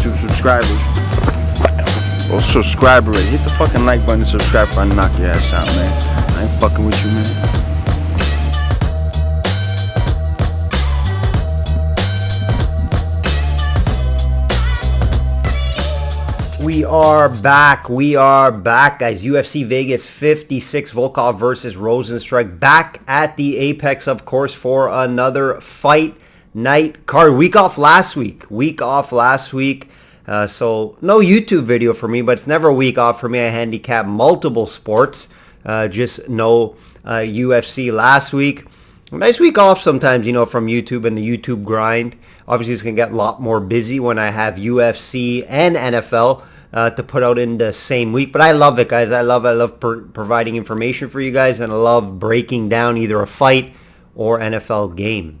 YouTube subscribers. Well, subscribe already. Hit the fucking like button and subscribe before I knock your ass out, man. I ain't fucking with you, man. We are back, guys. UFC Vegas 56, Volkov versus Rosenstrike. Back at the Apex, of course, for another fight night card. Week off last week. So no YouTube video for me, but it's never a week off for me. I handicap multiple sports. Just no UFC last week. Nice week off sometimes, you know, from YouTube and the YouTube grind. Obviously, it's going to get a lot more busy when I have UFC and NFL to put out in the same week. But I love it, guys. I love providing information for you guys, and I love breaking down either a fight or NFL game.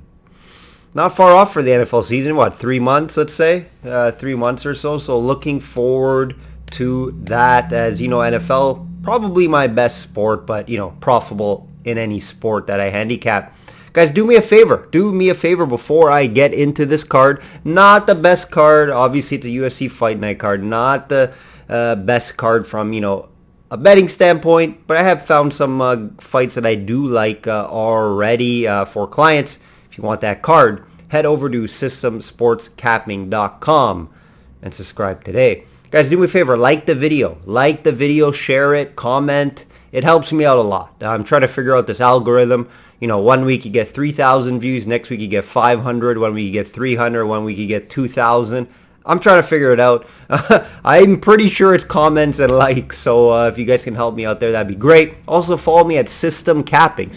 Not far off for the NFL season. What, 3 months, let's say? 3 months or so. So looking forward to that. As you know, NFL, probably my best sport, but, you know, profitable in any sport that I handicap. Guys, do me a favor. Do me a favor before I get into this card. Not the best card. Obviously, it's a UFC Fight Night card. Not the best card from, you know, a betting standpoint. But I have found some fights that I do like already for clients. If you want that card, head over to systemsportscapping.com and subscribe today. Guys, do me a favor. Like the video. Share it. Comment. It helps me out a lot. I'm trying to figure out this algorithm. You know, 1 week you get 3,000 views, next week you get 500, 1 week you get 300, 1 week you get 2,000. I'm trying to figure it out. I'm pretty sure it's comments and likes, so if you guys can help me out there, that'd be great. Also, follow me at System Capping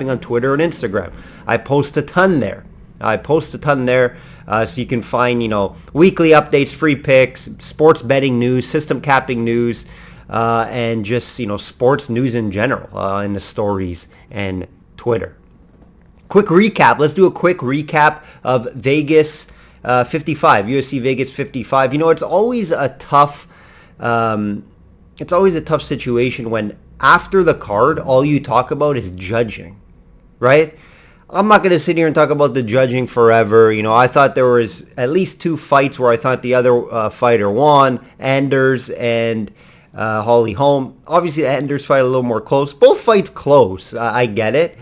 on Twitter and Instagram. I post a ton there. So you can find, you know, weekly updates, free picks, sports betting news, system capping news, and just, you know, sports news in general in the stories and Twitter. Quick recap. Let's do a quick recap of Vegas 55, UFC Vegas 55. You know, it's always a tough situation when after the card, all you talk about is judging, right? I'm not going to sit here and talk about the judging forever. You know, I thought there was at least 2 fights where I thought the other fighter won, Anders and Holly Holm. Obviously, the Anders fight a little more close. Both fights close. I get it.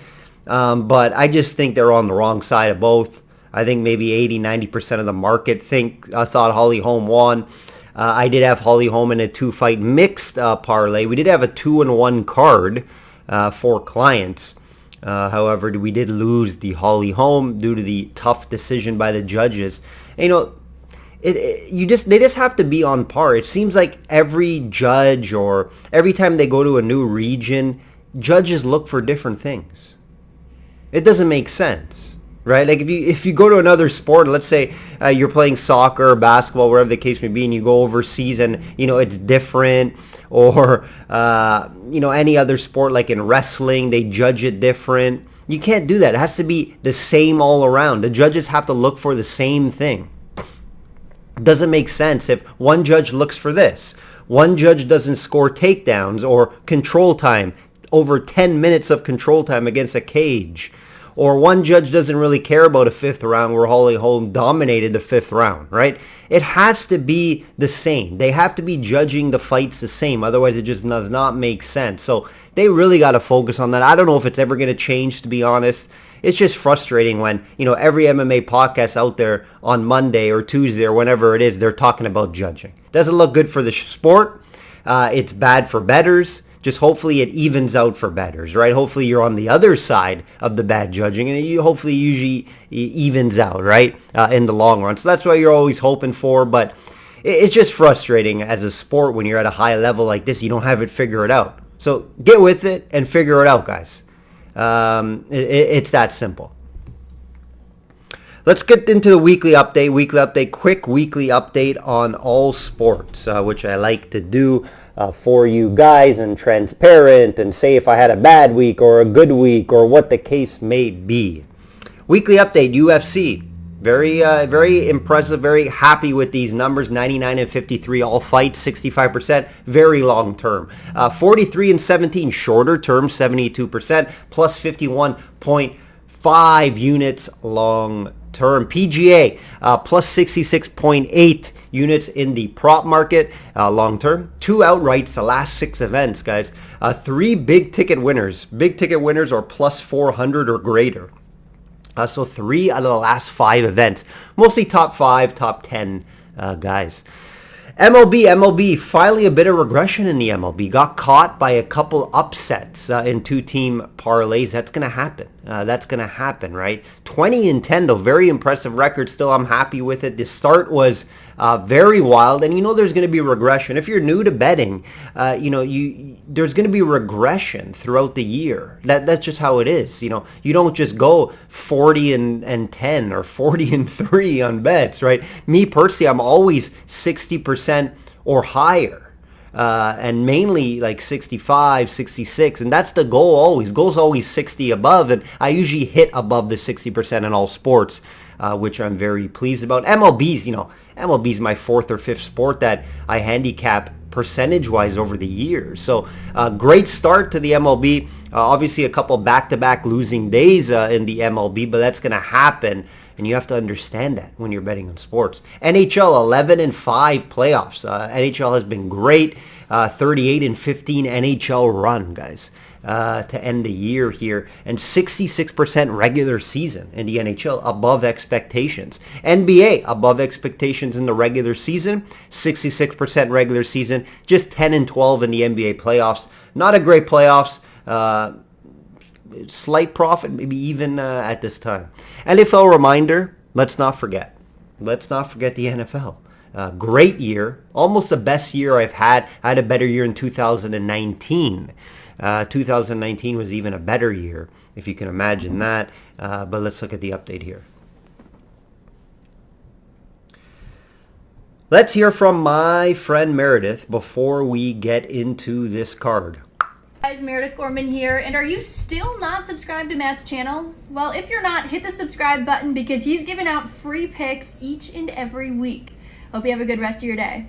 But I just think they're on the wrong side of both. I think maybe 80-90% of the market thought Holly Holm won. I did have Holly Holm in a 2-fight mixed parlay. We did have a 2-1 card for clients. However, we did lose the Holly Holm due to the tough decision by the judges. And, you know, they just have to be on par. It seems like every judge or every time they go to a new region, judges look for different things. It doesn't make sense, right? Like if you go to another sport, let's say you're playing soccer, basketball, wherever the case may be, and you go overseas and, you know, it's different, or you know, any other sport like in wrestling, they judge it different. You can't do that. It has to be the same all around. The judges have to look for the same thing. It doesn't make sense if one judge looks for this. One judge doesn't score takedowns or control time, over 10 minutes of control time against a cage. Or one judge doesn't really care about a 5th round where Holly Holm dominated the 5th round, right? It has to be the same. They have to be judging the fights the same. Otherwise, it just does not make sense. So they really got to focus on that. I don't know if it's ever going to change, to be honest. It's just frustrating when, you know, every MMA podcast out there on Monday or Tuesday or whenever it is, they're talking about judging. Doesn't look good for the sport. It's bad for bettors. Just hopefully it evens out for bettors, right? Hopefully you're on the other side of the bad judging, and it hopefully usually evens out, right, in the long run. So that's what you're always hoping for, but it's just frustrating as a sport when you're at a high level like this. You don't have it figured out. So get with it and figure it out, guys. It's that simple. Let's get into the weekly update. Quick weekly update on all sports, which I like to do for you guys, and transparent, and say if I had a bad week or a good week or what the case may be. Weekly update, UFC. Very impressive, very happy with these numbers. 99-53 all fights, 65%, very long term. 43-17 shorter term, 72%, plus 51.5 units long Term. PGA, plus 66.8 units in the prop market, long term. 2 outrights the last 6 events, guys. 3 big ticket winners. Big ticket winners are plus 400 or greater. So 3 out of the last 5 events. Mostly top 5, top 10 guys. MLB, finally a bit of regression in the MLB. Got caught by a couple upsets in 2-team parlays. That's going to happen. Right? 20-10, though. Very impressive record. Still, I'm happy with it. The start was very wild, and there's going to be regression. If you're new to betting, there's going to be regression throughout the year. That's just how it is. You don't just go 40-10 or 40-3 on bets, right? Me personally, I'm always 60% or higher. And mainly like 65, 66, and that's the goal always. Goal's always 60 above, and I usually hit above the 60% in all sports, which I'm very pleased about. MLB's my 4th or 5th sport that I handicap percentage-wise over the years. So great start to the MLB. Obviously a couple back-to-back losing days in the MLB, but that's going to happen. And you have to understand that when you're betting on sports. NHL 11-5 playoffs. NHL has been great. 38-15 NHL run, guys, to end the year here. And 66% regular season in the NHL, above expectations. NBA, above expectations in the regular season. 66% regular season. Just 10-12 in the NBA playoffs. Not a great playoffs. Slight profit, maybe even at this time. NFL reminder, let's not forget the NFL. Great year, almost the best year I've had. I had a better year in 2019. 2019 was even a better year, if you can imagine that. But let's look at the update here. Let's hear from my friend Meredith before we get into this card. Guys, Meredith Gorman here, and are you still not subscribed to Matt's channel? Well, if you're not, hit the subscribe button because he's giving out free picks each and every week. Hope you have a good rest of your day.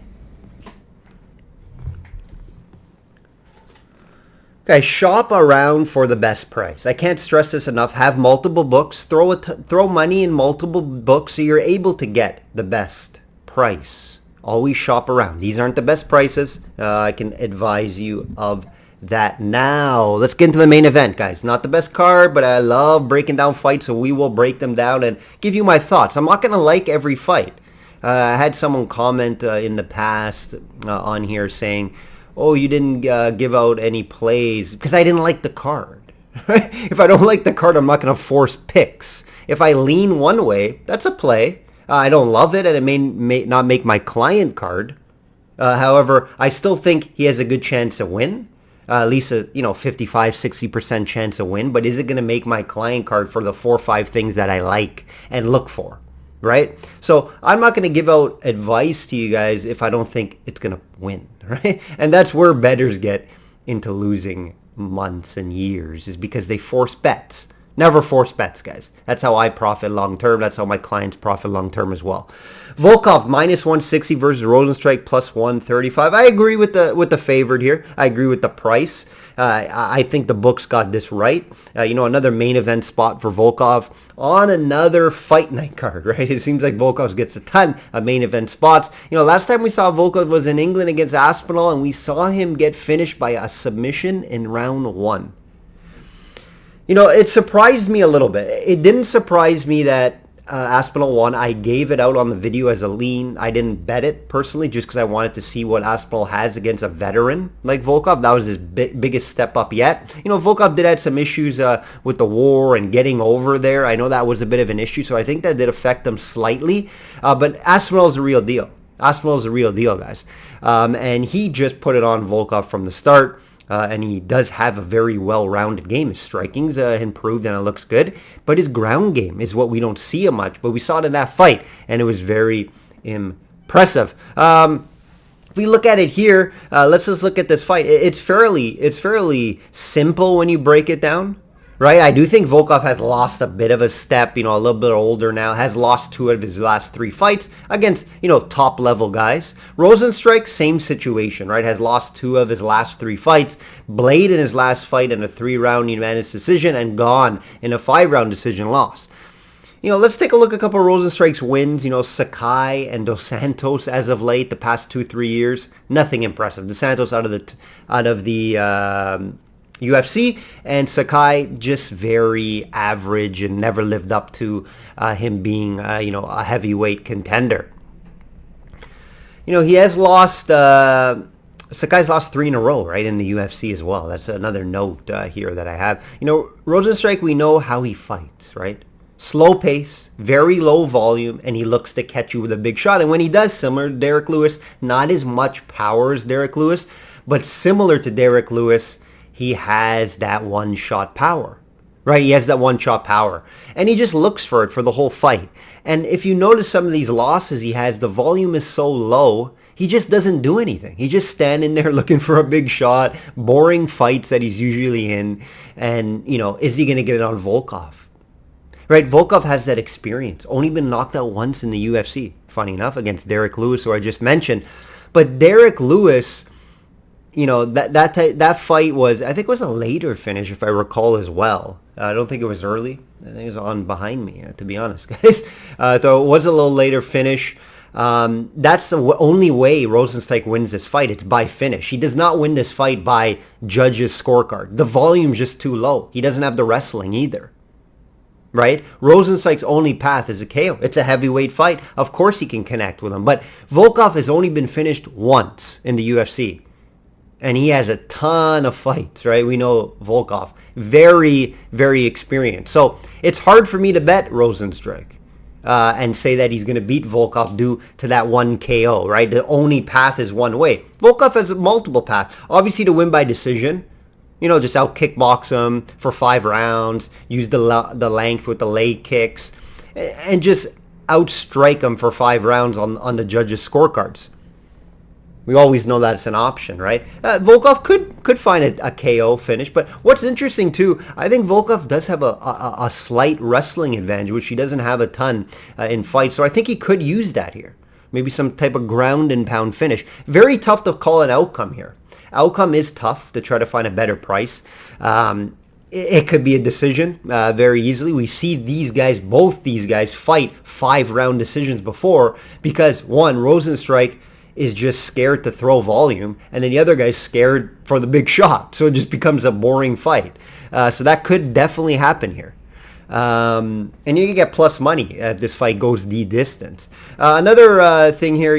Guys, shop around for the best price. I can't stress this enough. Have multiple books. Throw money in multiple books so you're able to get the best price. Always shop around. These aren't the best prices. I can advise you of that. Now let's get into the main event, guys. Not the best card, but I love breaking down fights, so we will break them down and give you my thoughts. I'm not going to like every fight. I had someone comment in the past on here saying, oh, you didn't give out any plays because I didn't like the card. If I don't like the card, I'm not going to force picks. If I lean one way, that's a play. I don't love it, and it may not make my client card. However, I still think he has a good chance to win. At least a 55-60% chance to win, but is it going to make my client card for the 4 or 5 things that I like and look for, right? So I'm not going to give out advice to you guys if I don't think it's going to win, right? And that's where bettors get into losing months and years, is because they force bets. Never force bets, guys. That's how I profit long term. That's how my clients profit long term as well. Volkov minus 160 versus Rosenstrike plus 135. I agree with the favorite here. I agree with the price. I think the books got this right. Another main event spot for Volkov on another fight night card, right? It seems like Volkov gets a ton of main event spots. Last time we saw Volkov was in England against Aspinall, and we saw him get finished by a submission in round 1. It surprised me a little bit. It didn't surprise me that Aspinall won. I gave it out on the video as a lean. I didn't bet it personally just because I wanted to see what Aspinall has against a veteran like Volkov. That was his biggest step up yet. Volkov did have some issues with the war and getting over there. I know that was a bit of an issue, so I think that did affect him slightly. But Aspinall is the real deal. Aspinall is the real deal, guys. And he just put it on Volkov from the start. And he does have a very well-rounded game. His striking's improved and it looks good. But his ground game is what we don't see much. But we saw it in that fight, and it was very impressive. If we look at it here, let's just look at this fight. It's fairly simple when you break it down. Right, I do think Volkov has lost a bit of a step, a little bit older now, has lost 2 of his last 3 fights against, top-level guys. Rosenstrike, same situation, right, has lost 2 of his last 3 fights, Blade in his last fight in a 3-round unanimous decision, and Gone in a 5-round decision loss. let's take a look at a couple of Rosenstrike's wins. Sakai and Dos Santos as of late, the past 2-3 years, nothing impressive. Dos Santos out of the UFC, and Sakai just very average and never lived up to him being a heavyweight contender. He has lost. Sakai's lost 3 in a row, right, in the UFC as well. That's another note here that I have. Rosenstrike, we know how he fights, right? Slow pace, very low volume, and he looks to catch you with a big shot. And when he does, similar to Derek Lewis, not as much power as Derek Lewis, but similar to Derek Lewis, he has that one-shot power, right? He has that one-shot power. And he just looks for it for the whole fight. And if you notice some of these losses he has, the volume is so low, he just doesn't do anything. He's just standing there looking for a big shot, boring fights that he's usually in. And, is he going to get it on Volkov? Right, Volkov has that experience. Only been knocked out once in the UFC, funny enough, against Derek Lewis, who I just mentioned. But Derek Lewis, that fight was, I think it was a later finish, if I recall as well. I don't think it was early. I think it was on behind me, to be honest, guys. Though it was a little later finish. That's the only way Rosenstrike wins this fight. It's by finish. He does not win this fight by judges' scorecard. The volume's just too low. He doesn't have the wrestling either. Right? Rosenstrike's only path is a KO. It's a heavyweight fight. Of course he can connect with him. But Volkov has only been finished once in the UFC. And he has a ton of fights, right? We know Volkov. Very, very experienced. So it's hard for me to bet Rosenstrike and say that he's going to beat Volkov due to that one KO, right? The only path is one way. Volkov has multiple paths. Obviously to win by decision. Just out kickbox him for 5 rounds, use the length with the leg kicks, and just outstrike him for 5 rounds on the judges' scorecards. We always know that's an option, right? Volkov could find a KO finish, but what's interesting too, I think Volkov does have a slight wrestling advantage, which he doesn't have a ton in fights, so I think he could use that here. Maybe some type of ground and pound finish. Very tough to call an outcome here. Outcome is tough to try to find a better price. It could be a decision very easily. We see both these guys fight 5-round decisions before because one, Rosenstrike is just scared to throw volume and then the other guy's scared for the big shot. So it just becomes a boring fight. So that could definitely happen here. And you can get plus money if this fight goes the distance. Another thing here,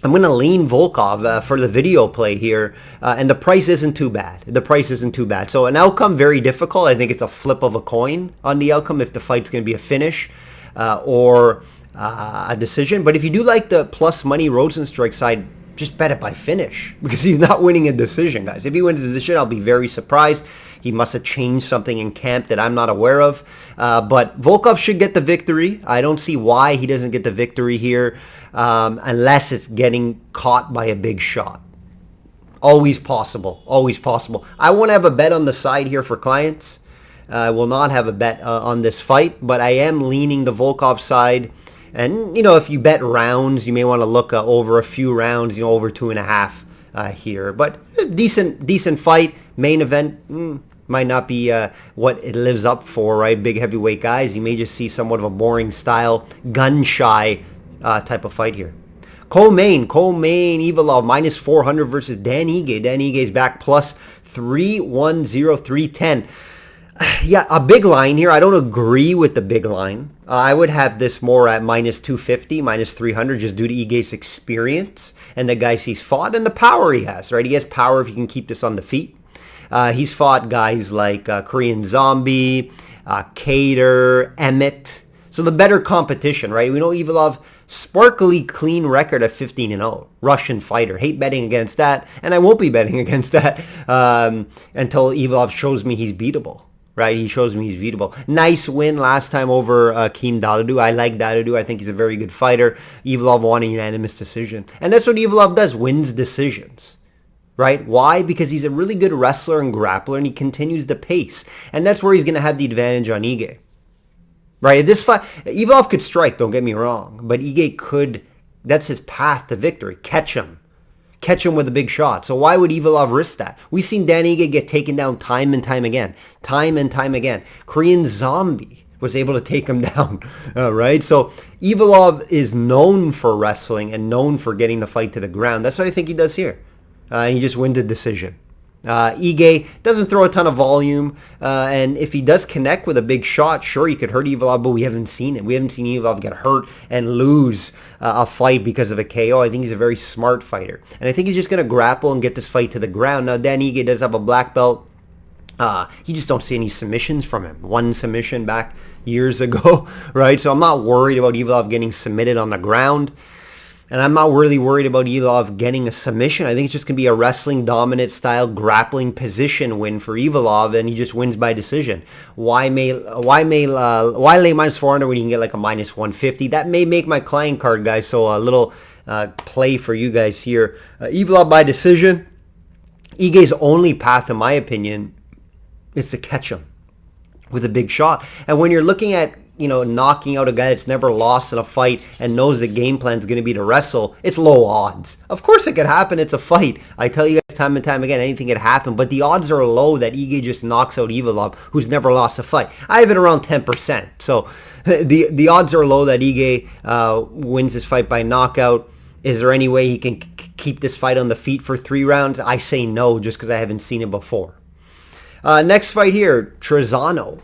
I'm going to lean Volkov for the video play here, and the price isn't too bad. So an outcome, very difficult. I think it's a flip of a coin on the outcome if the fight's going to be a finish or a decision. But if you do like the plus money Rosenstrike side, just bet it by finish because he's not winning a decision, guys. If he wins a decision, I'll be very surprised. He must have changed something in camp that I'm not aware of. But Volkov should get the victory. I don't see why he doesn't get the victory here. Unless it's getting caught by a big shot. Always possible. I won't have a bet on the side here for clients. I will not have a bet on this fight, but I am leaning the Volkov side. And, if you bet rounds, you may want to look over a few rounds, over 2.5 here. But decent fight. Main event might not be what it lives up for, right? Big heavyweight guys. You may just see somewhat of a boring style, gun-shy type of fight here. Co-main, Evloev, minus 400 versus Dan Ige. Dan Ige's back plus 310, 310. Yeah, a big line here. I don't agree with the big line. I would have this more at minus 250, minus 300, just due to Ige's experience and the guys he's fought and the power he has, right? He has power if he can keep this on the feet. He's fought guys like Korean Zombie, Cater, Emmett. So the better competition, right? We know Evloev, sparkly clean record of 15-0. Russian fighter. Hate betting against that, and I won't be betting against that until Evloev shows me he's beatable. Right, he shows me he's beatable. Nice win last time over Keem Dadadu. I like Dadadu. I think he's a very good fighter. Evloev won a unanimous decision. And that's what Evloev does, wins decisions. Right? Why? Because he's a really good wrestler and grappler, and he continues to pace. And that's where he's going to have the advantage on Ige. Right? This fight, Evloev could strike, don't get me wrong. But Ige could, that's his path to victory. Catch him with a big shot. So why would Evloev risk that? We've seen Dan Ige get taken down time and time again. Korean Zombie, was able to take him down, right? So Evloev is known for wrestling and known for getting the fight to the ground. That's what I think he does here. And he just wins a decision. Ige doesn't throw a ton of volume, and if he does connect with a big shot, sure, he could hurt Evloev, but we haven't seen it. We haven't seen Evloev get hurt and lose a fight because of a KO. I think he's a very smart fighter, and I think he's just going to grapple and get this fight to the ground. Now, Dan Ige does have a black belt. You just don't see any submissions from him. One submission back years ago, right? So I'm not worried about Evloev getting submitted on the ground. And I'm not really worried about Evloev getting a submission. I think it's just going to be a wrestling dominant style grappling position win for Evloev, and he just wins by decision. Why lay minus 400 when you can get like a minus 150? That may make my client card, guys. So a little play for you guys here. Evloev by decision. Ige's only path, in my opinion, is to catch him with a big shot. And when you're looking at, knocking out a guy that's never lost in a fight and knows the game plan is going to be to wrestle, it's low odds. Of course it could happen. It's a fight. I tell you guys time and time again, anything could happen. But the odds are low that Ige just knocks out Evloev, who's never lost a fight. I have it around 10%. So the odds are low that Ige wins this fight by knockout. Is there any way he can keep this fight on the feet for 3 rounds? I say no, just because I haven't seen it before. Next fight here, Trisano.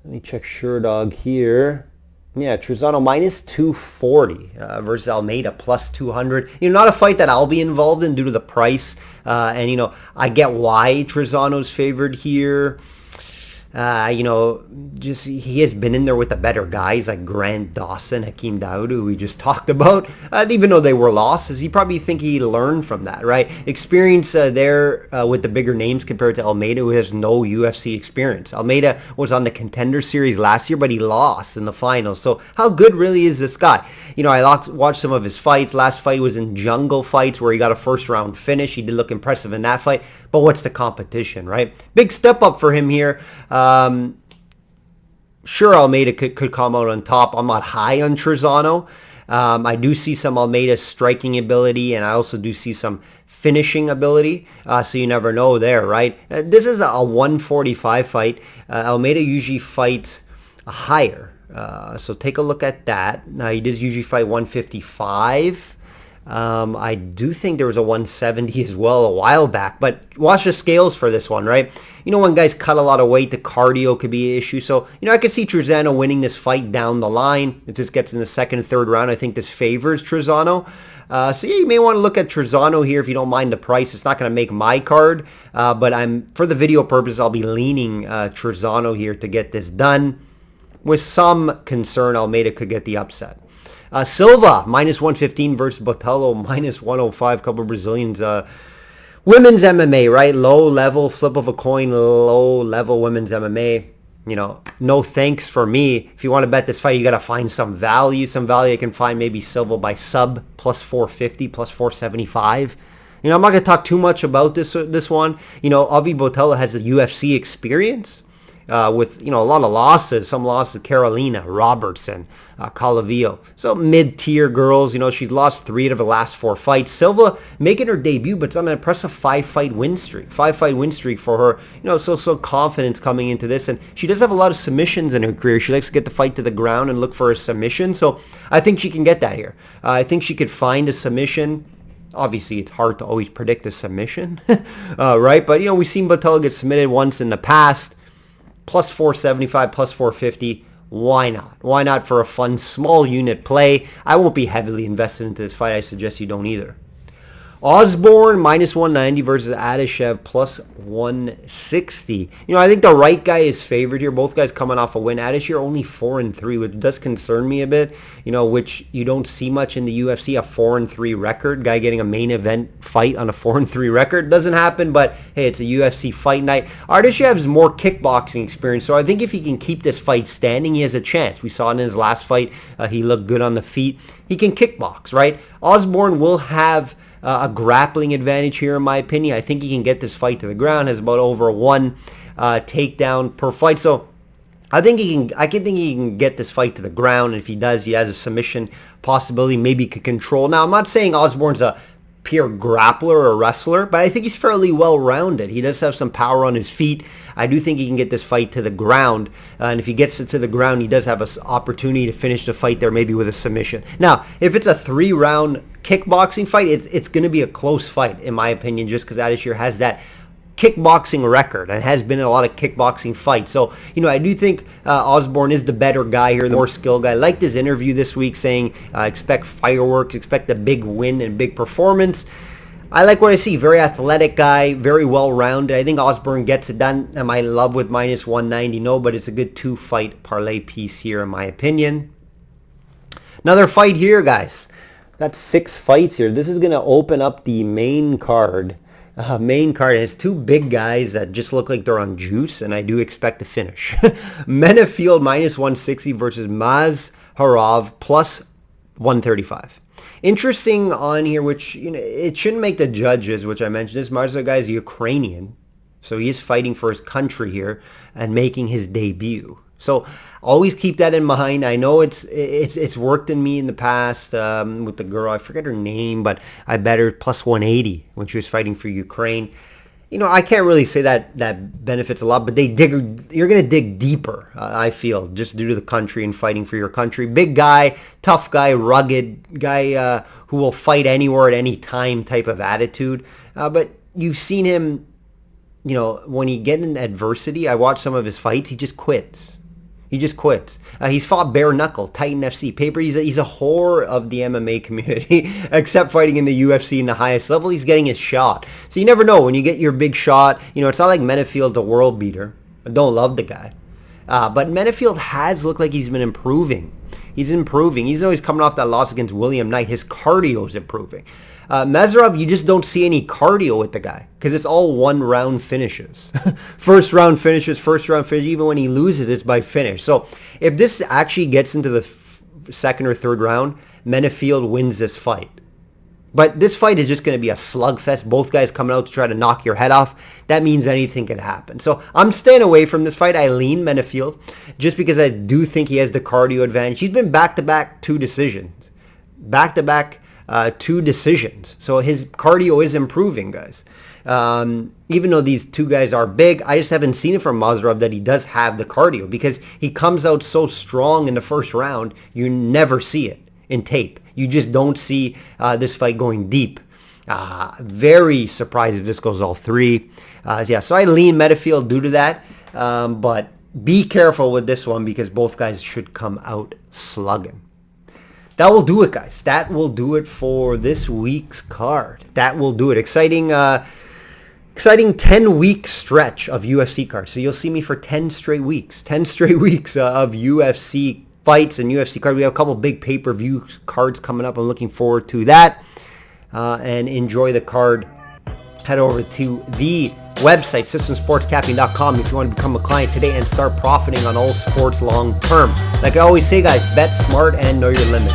Let me check Sherdog here. Yeah, Trisano minus 240 versus Almeida plus 200. Not a fight that I'll be involved in due to the price. And I get why Trisano's favored here. Just he has been in there with the better guys like Grant Dawson, Hakeem Daoud, who we just talked about. Even though they were losses, you probably think he learned from that, right? Experience there with the bigger names compared to Almeida, who has no UFC experience. Almeida was on the Contender Series last year, but he lost in the finals. So how good really is this guy? I watched some of his fights. Last fight was in Jungle Fights where he got a first round finish. He did look impressive in that fight. But what's the competition, right? Big step up for him here. Sure, Almeida could come out on top. I'm not high on Trisano. I do see some Almeida striking ability, and I also do see some finishing ability. So you never know there, right? This is a 145 fight. Almeida usually fights higher. So take a look at that. Now, he does usually fight 155. I do think there was a 170 as well a while back, but watch the scales for this one, right? When guys cut a lot of weight, the cardio could be an issue. So, I could see Trisano winning this fight down the line. If this gets in the second and third round, I think this favors Trisano. So, yeah, you may want to look at Trisano here if you don't mind the price. It's not going to make my card, but for the video purpose, I'll be leaning Trisano here to get this done. With some concern, Almeida could get the upset. Silva, minus 115 versus Botelho, minus 105. Couple of Brazilians. Women's MMA, right? Low level, flip of a coin, low level women's MMA. No thanks for me. If you want to bet this fight, you got to find some value. Some value I can find maybe Silva by sub, plus 450, plus 475. I'm not going to talk too much about this one. Avi Botelho has the UFC experience. With a lot of losses, some losses, Carolina, Robertson, Calavillo. So mid-tier girls, she's lost 3 out of the last 4 fights. Silva making her debut, but it's on an impressive 5-fight win streak. 5-fight win streak for her. So confidence coming into this. And she does have a lot of submissions in her career. She likes to get the fight to the ground and look for a submission. So I think she can get that here. I think she could find a submission. Obviously, it's hard to always predict a submission, right? But, we've seen Botelho get submitted once in the past. Plus 475, plus 450. Why not? Why not for a fun small unit play? I won't be heavily invested into this fight. I suggest you don't either. Osborne, minus 190 versus Adashev, plus 160. I think the right guy is favored here. Both guys coming off a win. Adashev only 4-3, which does concern me a bit, which you don't see much in the UFC, a 4-3 record. Guy getting a main event fight on a 4-3 record. Doesn't happen, but hey, it's a UFC fight night. Adashev has more kickboxing experience, so I think if he can keep this fight standing, he has a chance. We saw in his last fight, he looked good on the feet. He can kickbox, right? Osborne will have a grappling advantage here, in my opinion. I think he can get this fight to the ground. Has about over 1 takedown per fight. So I think he can get this fight to the ground. And if he does, he has a submission possibility. Maybe he could control. Now, I'm not saying Osborne's a pure grappler or wrestler, but I think he's fairly well-rounded. He does have some power on his feet. I do think he can get this fight to the ground, and if he gets it to the ground, he does have an opportunity to finish the fight there, maybe with a submission. Now, if it's a 3-round kickboxing fight, it's going to be a close fight, in my opinion, just because Adashev has that kickboxing record and has been in a lot of kickboxing fights. So, I do think Osborne is the better guy here, the more skilled guy. I liked his interview this week saying, expect fireworks, expect a big win and big performance. I like what I see. Very athletic guy, very well-rounded. I think Osborne gets it done. Am I in love with minus 190? No, but it's a good 2-fight parlay piece here, in my opinion. Another fight here, guys. Got 6 fights here. This is going to open up the main card. It's 2 big guys that just look like they're on juice, and I do expect to finish. Menifield minus 160 versus Mazharov plus 135. Interesting on here, which it shouldn't make the judges, which I mentioned. This Mazharov guy is Ukrainian, so he is fighting for his country here and making his debut. So always keep that in mind. I know it's worked in me in the past with the girl. I forget her name, but I bet her plus 180 when she was fighting for Ukraine. I can't really say that benefits a lot, but you're going to dig deeper, I feel, just due to the country and fighting for your country. Big guy, tough guy, rugged guy who will fight anywhere at any time type of attitude. But you've seen him, when he gets in adversity, I watch some of his fights, he just quits. He's fought bare knuckle, Titan FC, paper. He's a whore of the MMA community, except fighting in the UFC in the highest level. He's getting his shot. So you never know when you get your big shot. It's not like Menifield's a world beater. I don't love the guy. But Menifield has looked like he's been improving. He's improving. He's always coming off that loss against William Knight. His cardio is improving. Mazharov, you just don't see any cardio with the guy because it's all 1-round finishes. First round finishes, even when he loses, it's by finish. So if this actually gets into the second or third round, Menifield wins this fight. But this fight is just going to be a slugfest. Both guys coming out to try to knock your head off. That means anything can happen. So I'm staying away from this fight. I lean Menifield just because I do think he has the cardio advantage. He's been back-to-back 2 decisions. Back-to-back 2 decisions. So his cardio is improving, guys. Even though these 2 guys are big, I just haven't seen it from Mazharov that he does have the cardio because he comes out so strong in the first round, you never see it in tape. You just don't see this fight going deep. Very surprised if this goes all 3. So I lean Menifield due to that. But be careful with this one because both guys should come out slugging. That will do it, guys. That will do it for this week's card. That will do it. Exciting 10-week stretch of UFC cards. So you'll see me for 10 straight weeks. 10 straight weeks of UFC fights and UFC cards. We have a couple big pay-per-view cards coming up. I'm looking forward to that. And enjoy the card. Head over to the website, citizensportscapping.com, if you want to become a client today and start profiting on all sports long term. Like I always say, guys, bet smart and know your limits.